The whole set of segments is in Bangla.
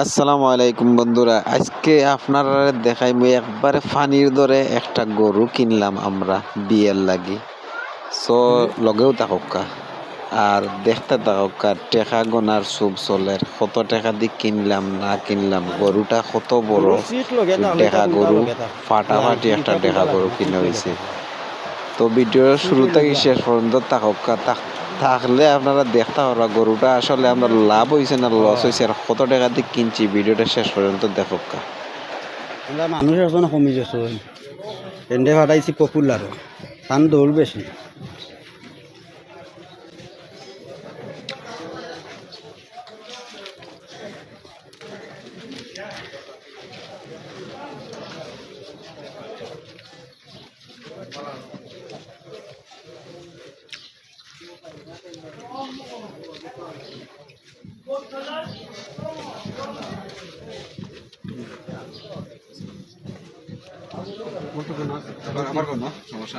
আসসালামু আলাইকুম বন্ধুরা, আজকে আপনারা দেখাইমু একবারে ফানির দরে একটা গরু কিনলাম আমরা বিয়ের লাগি। সো লগেও থাকা আর দেখতে থাকা টেকা গোনার সুব চলের কত টাকা দিয়ে কিনলাম না কিনলাম, গরুটা কত বড় দেখা গরু, ফাটাফাটি একটা দেখা গরু কিনে হয়েছে। তো ভিডিওর শুরু থেকে শেষ পর্যন্ত থাকলে আপনারা দেখতে পারা গরুটা আসলে আমরা লাভ হয়েছে না লস হয়েছে আর কত টাকা দিয়ে কিনছি, ভিডিওটা শেষ পর্যন্ত দেখা। আমরা মানুষ এখন কমি যাচ্ছ এন্ডে ফাটাইছি পপুলার তান দৌড় বেশি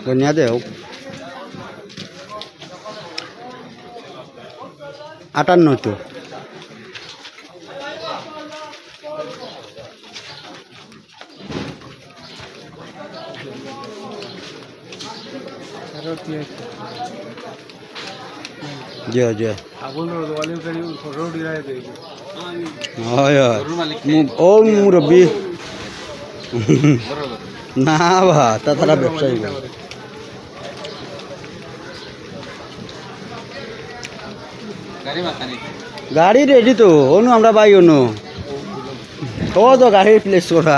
গনিয়া দেও 58 তো জয় জয় ও মুরব্বী না বা তারা ব্যবসায়ী গাড়ি রেডি তো অনু আমরা বাই অনু ও তো গাড়ির প্লেস করা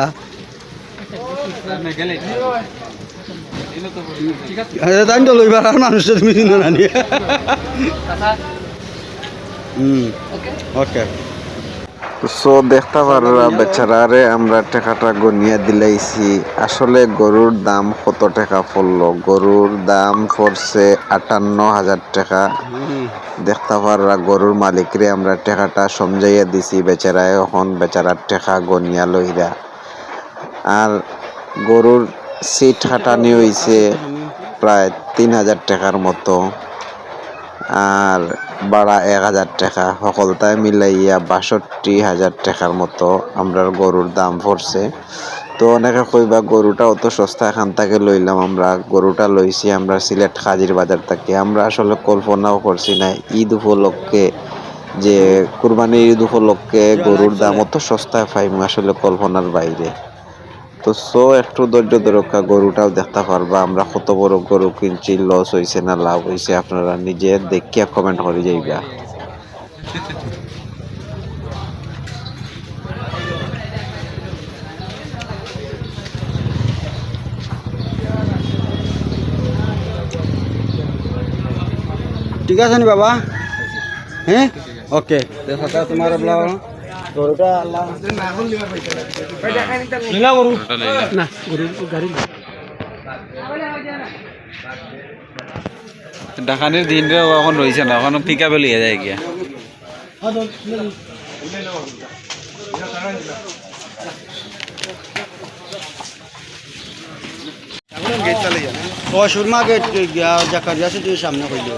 তাই তো লইবার আর মানুষ তুমি চিনো না নিয়ে ওকে। সো দেখতে পাররা বেচারারে আমরা টাকাটা গনিয়া দিলাইছি। আসলে গরুর দাম কত টাকা পড়লো? গরুর দাম পড়ছে 58,000 টাকা। দেখতে পাররা গরুর মালিকরে আমরা টাকাটা সমঝাইয়া দিছি, বেচারায় এখন বেচারার টাকা গনিয়া লইরা। আর গরুর সিট হাঁটানি হয়েছে প্রায় 3,000 টাকার মতো, আর ভাড়া 1,000 টাকা, সকলটায় মিলাইয়া 62,000 টাকার মতো আমরা গরুর দাম পড়ছে। তো অনেকে কইবা গরুটা অত সস্তা এখান থেকে লইলাম, আমরা গরুটা লইছি আমরা সিলেট হাজির বাজার থেকে। আমরা আসলে কল্পনাও করছি না ঈদ উপলক্ষে, যে কুরবানির ঈদ উপলক্ষে গরুর দাম অত সস্তায় পাইমু, আসলে কল্পনার বাইরে। তো সো একটু ধৈর্য ধরকা, গরুটাও দেখতে পারবা আমরা কত বড় গরু কিনছি, লস হয়েছে না লাভ হয়েছে আপনারা নিজে দেখিয়া কমেন্ট করে যাইবা। ঠিক আছে নি বাবা? হ্যাঁ ওকে তোমার গরুটা ডাকানির দিনটা এখন রয়েছে না, এখন পিক আপে লিয়ে যায় গিয়া। সুরমা গেট জাকারিয়া সিটির সামনে কইল